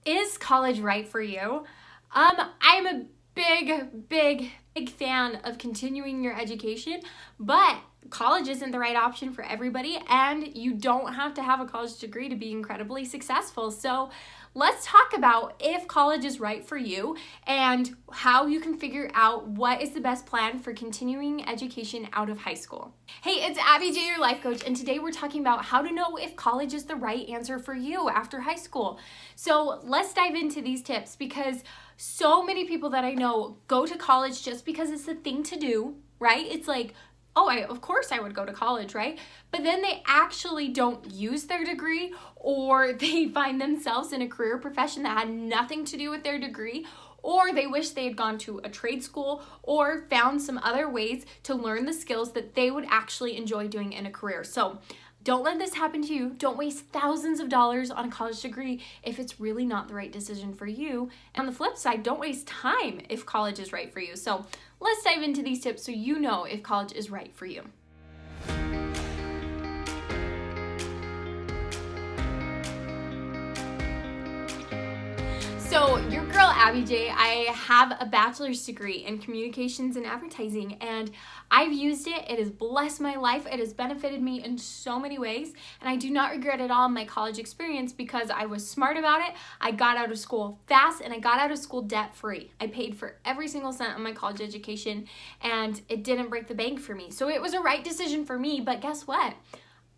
Is college right for you? I'm a big fan of continuing your education, but college isn't the right option for everybody, and you don't have to have a college degree to be incredibly successful. So let's talk about if college is right for you and how you can figure out what is the best plan for continuing education out of high school. Hey, it's Abby J, your life coach, and today we're talking about how to know if college is the right answer for you after high school. So let's dive into these tips, because so many people that I know go to college just because it's the thing to do, right? It's like, oh, of course I would go to college, right? But then they actually don't use their degree, or they find themselves in a career profession that had nothing to do with their degree, or they wish they had gone to a trade school or found some other ways to learn the skills that they would actually enjoy doing in a career. So don't let this happen to you. Don't waste thousands of dollars on a college degree if it's really not the right decision for you. And on the flip side, don't waste time if college is right for you. So let's dive into these tips so you know if college is right for you. So your girl Abby J, I have a bachelor's degree in communications and advertising, and I've used it. It has blessed my life. It has benefited me in so many ways, and I do not regret at all my college experience because I was smart about it. I got out of school fast, and I got out of school debt-free. I paid for every single cent of my college education, and it didn't break the bank for me. So it was a right decision for me, but guess what?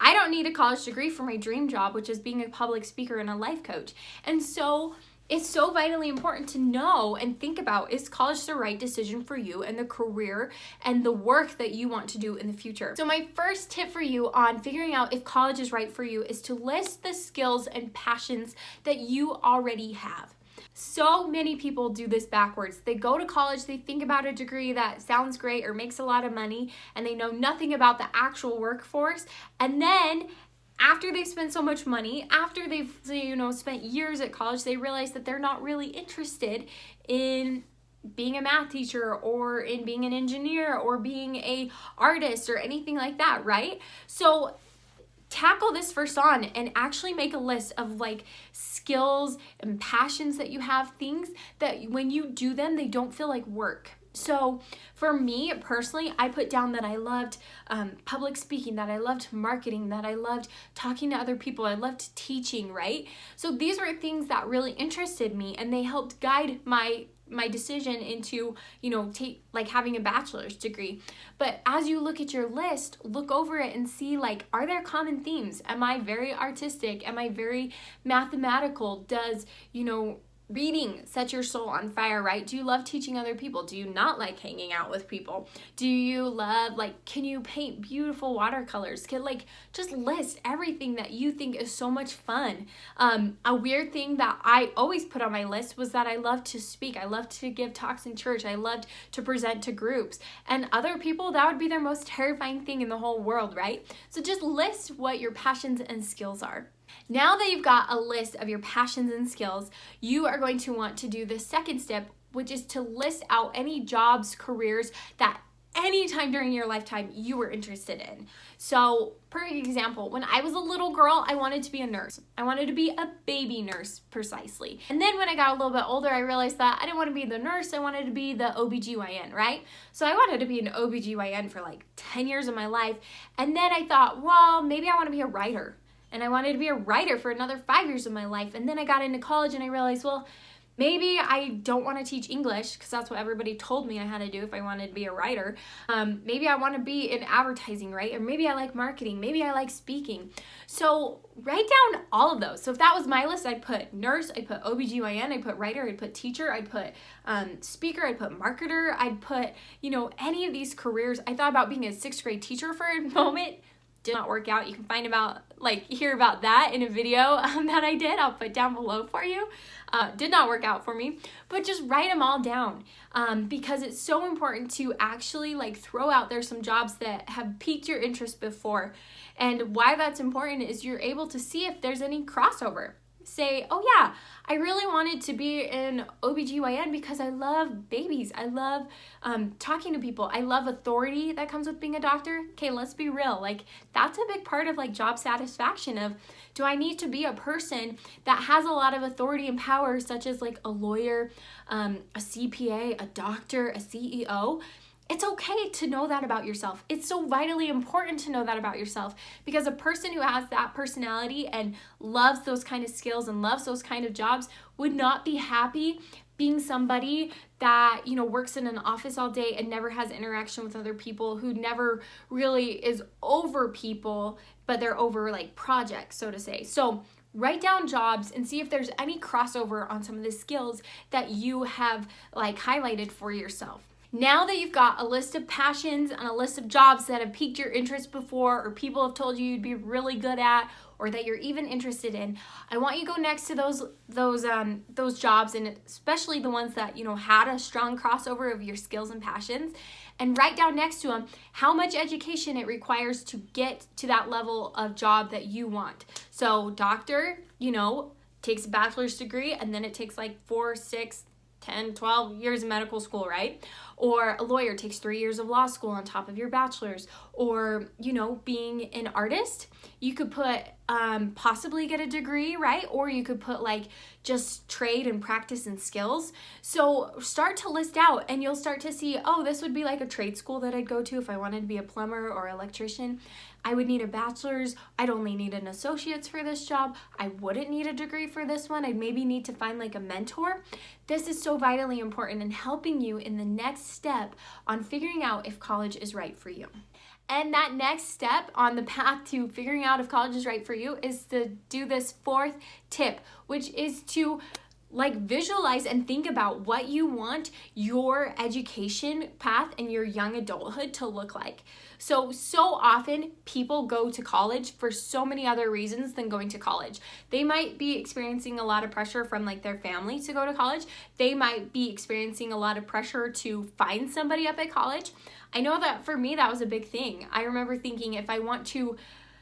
I don't need a college degree for my dream job, which is being a public speaker and a life coach. And so it's so vitally important to know and think about, is college the right decision for you and the career and the work that you want to do in the future? So my first tip for you on figuring out if college is right for you is to list the skills and passions that you already have. So many people do this backwards. They go to college, they think about a degree that sounds great or makes a lot of money, and they know nothing about the actual workforce. And then after they've spent so much money, after they've spent years at college, they realize that they're not really interested in being a math teacher or in being an engineer or being a artist or anything like that, right? So tackle this first on and actually make a list of like skills and passions that you have, things that when you do them, they don't feel like work. So for me personally, I put down that I loved public speaking, that I loved marketing, that I loved talking to other people, I loved teaching, right? So these were things that really interested me, and they helped guide my decision into, having a bachelor's degree. But as you look at your list, look over it and see, are there common themes? Am I very artistic? Am I very mathematical? Does, reading set your soul on fire, right? Do you love teaching other people? Do you not like hanging out with people? Do you love, can you paint beautiful watercolors? Just list everything that you think is so much fun. A weird thing that I always put on my list was that I love to speak. I love to give talks in church. I loved to present to groups. And other people, that would be their most terrifying thing in the whole world, right? So just list what your passions and skills are. Now that you've got a list of your passions and skills, you are going to want to do the second step, which is to list out any jobs, careers that anytime during your lifetime you were interested in. So, for example, when I was a little girl, I wanted to be a nurse. I wanted to be a baby nurse, precisely. And then when I got a little bit older, I realized that I didn't want to be the nurse, I wanted to be the OBGYN, right? So I wanted to be an OBGYN for 10 years of my life. And then I thought, well, maybe I want to be a writer. And I wanted to be a writer for another 5 years of my life. And then I got into college and I realized, well, maybe I don't want to teach English because that's what everybody told me I had to do if I wanted to be a writer. Maybe I want to be in advertising, right? Or maybe I like marketing. Maybe I like speaking. So write down all of those. So if that was my list, I'd put nurse, I'd put OBGYN, I'd put writer, I'd put teacher, I'd put speaker, I'd put marketer, I'd put, any of these careers. I thought about being a 6th grade teacher for a moment. Did not work out. You can hear about that in a video that I did. I'll put down below for you. Did not work out for me, but just write them all down because it's so important to actually throw out there some jobs that have piqued your interest before. And why that's important is you're able to see if there's any crossover. say, oh yeah, I really wanted to be an OBGYN because I love babies. I love talking to people. I love authority that comes with being a doctor. Okay, let's be real. Like, that's a big part of like job satisfaction of, do I need to be a person that has a lot of authority and power, such as like a lawyer, a CPA, a doctor, a CEO? It's okay to know that about yourself. It's so vitally important to know that about yourself, because a person who has that personality and loves those kind of skills and loves those kind of jobs would not be happy being somebody that, you know, works in an office all day and never has interaction with other people, who never really is over people, but they're over like projects, so to say. So write down jobs and see if there's any crossover on some of the skills that you have like highlighted for yourself. Now that you've got a list of passions and a list of jobs that have piqued your interest before, or people have told you you'd be really good at, or that you're even interested in, I want you to go next to those jobs, and especially the ones that, you know, had a strong crossover of your skills and passions, and write down next to them how much education it requires to get to that level of job that you want. So doctor, you know, takes a bachelor's degree, and then it takes like 4, 6, 10, 12 years of medical school, right? Or a lawyer takes 3 years of law school on top of your bachelor's. Or, you know, being an artist, you could put possibly get a degree, right? Or you could put like just trade and practice and skills. So start to list out, and you'll start to see, oh, this would be like a trade school that I'd go to if I wanted to be a plumber or electrician. I would need a bachelor's. I'd only need an associate's for this job. I wouldn't need a degree for this one. I'd maybe need to find like a mentor. This is so vitally important in helping you in the next step on figuring out if college is right for you. And that next step on the path to figuring out if college is right for you is to do this 4th tip, which is to like visualize and think about what you want your education path and your young adulthood to look like. So often people go to college for so many other reasons than going to college. They might be experiencing a lot of pressure from like their family to go to college. They might be experiencing a lot of pressure to find somebody up at college. I know that for me, that was a big thing. I remember thinking, if I want to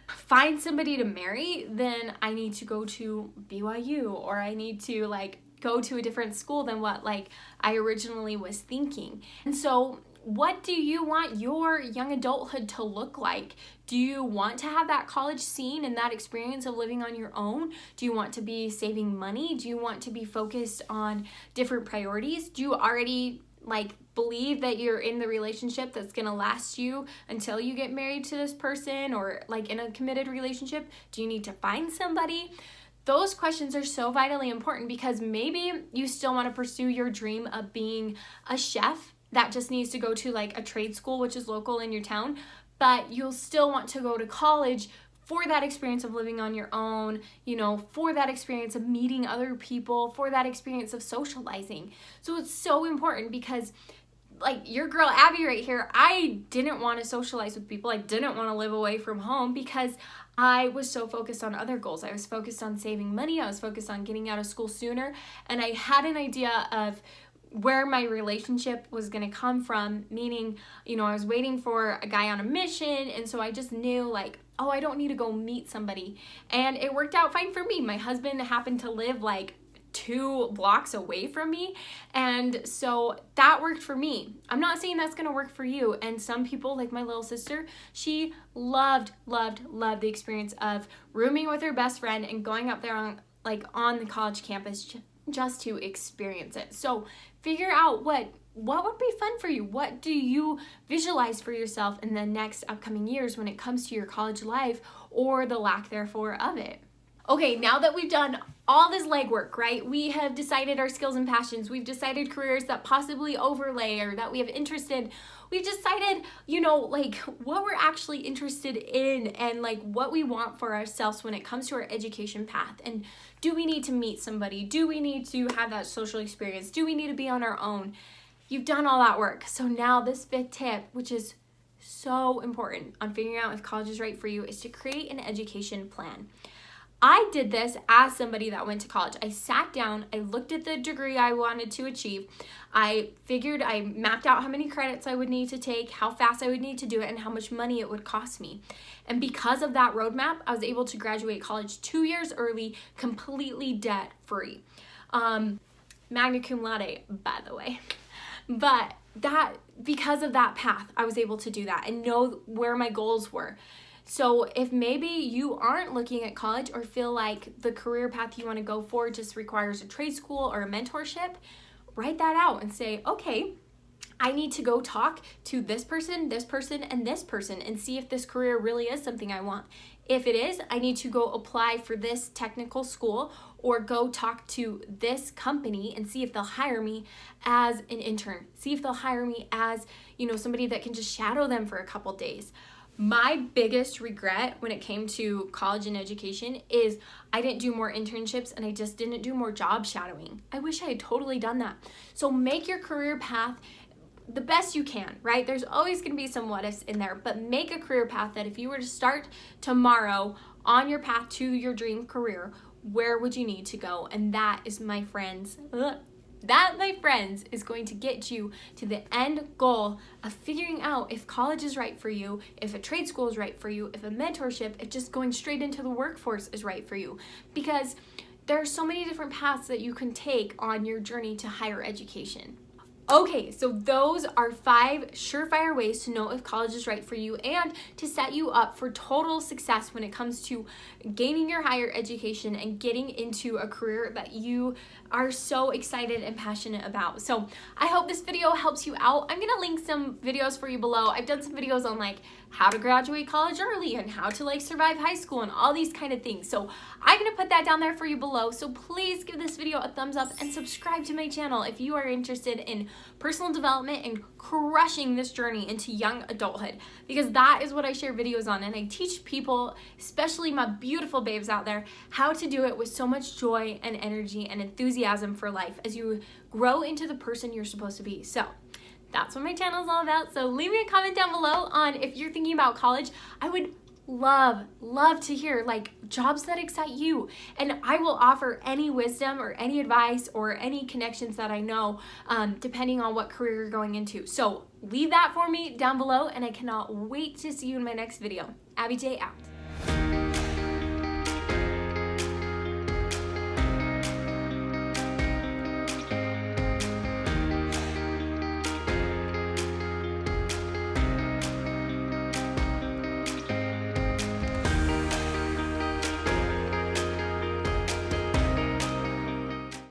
find somebody to marry, then I need to go to BYU, or I need to like go to a different school than what like I originally was thinking. And so what do you want your young adulthood to look like? Do you want to have that college scene and that experience of living on your own? Do you want to be saving money? Do you want to be focused on different priorities? Do you already like believe that you're in the relationship that's gonna last you until you get married to this person, or like in a committed relationship? Do you need to find somebody? Those questions are so vitally important, because maybe you still want to pursue your dream of being a chef that just needs to go to like a trade school, which is local in your town, but you'll still want to go to college for that experience of living on your own, you know, for that experience of meeting other people, for that experience of socializing. So it's so important, because like your girl Abby right here, I didn't want to socialize with people. I didn't want to live away from home because I was so focused on other goals. I was focused on saving money. I was focused on getting out of school sooner. And I had an idea of where my relationship was going to come from, meaning, you know, I was waiting for a guy on a mission. And so I just knew like, oh, I don't need to go meet somebody. And it worked out fine for me. My husband happened to live like 2 blocks away from me, and so that worked for me. I'm not saying that's gonna work for you. And some people, like my little sister, she loved the experience of rooming with her best friend and going up there on the college campus just to experience it. So figure out what would be fun for you. What do you visualize for yourself in the next upcoming years when it comes to your college life, or the lack therefore of it? Okay, now that we've done all this legwork, right? We have decided our skills and passions. We've decided careers that possibly overlay or that we have interest in. We've decided, you know, like what we're actually interested in and like what we want for ourselves when it comes to our education path. And do we need to meet somebody? Do we need to have that social experience? Do we need to be on our own? You've done all that work. So now this 5th tip, which is so important on figuring out if college is right for you, is to create an education plan. I did this as somebody that went to college. I sat down, I looked at the degree I wanted to achieve. I mapped out how many credits I would need to take, how fast I would need to do it, and how much money it would cost me. And because of that roadmap, I was able to graduate college 2 years early, completely debt free. Magna cum laude, by the way. But because of that path, I was able to do that and know where my goals were. So if maybe you aren't looking at college or feel like the career path you want to go for just requires a trade school or a mentorship, write that out and say, okay, I need to go talk to this person, and this person and see if this career really is something I want. If it is, I need to go apply for this technical school or go talk to this company and see if they'll hire me as an intern. See if they'll hire me as, somebody that can just shadow them for a couple days. My biggest regret when it came to college and education is I didn't do more internships and I just didn't do more job shadowing. I wish I had totally done that. So make your career path the best you can, right? There's always going to be some what ifs in there, but make a career path that if you were to start tomorrow on your path to your dream career, where would you need to go? And that is, my friends, is going to get you to the end goal of figuring out if college is right for you, if a trade school is right for you, if a mentorship, if just going straight into the workforce is right for you. Because there are so many different paths that you can take on your journey to higher education. Okay, so those are 5 surefire ways to know if college is right for you and to set you up for total success when it comes to gaining your higher education and getting into a career that you are so excited and passionate about. So I hope this video helps you out. I'm gonna link some videos for you below. I've done some videos on how to graduate college early and how to survive high school and all these kind of things. So I'm gonna put that down there for you below. So please give this video a thumbs up and subscribe to my channel if you are interested in personal development and crushing this journey into young adulthood, because that is what I share videos on, and I teach people, especially my beautiful babes out there, how to do it with so much joy and energy and enthusiasm for life as you grow into the person you're supposed to be. So that's what my channel is all about. So leave me a comment down below on if you're thinking about college. I would love to hear jobs that excite you, and I will offer any wisdom or any advice or any connections that I know, depending on what career you're going into. So leave that for me down below, and I cannot wait to see you in my next video. Abby J out.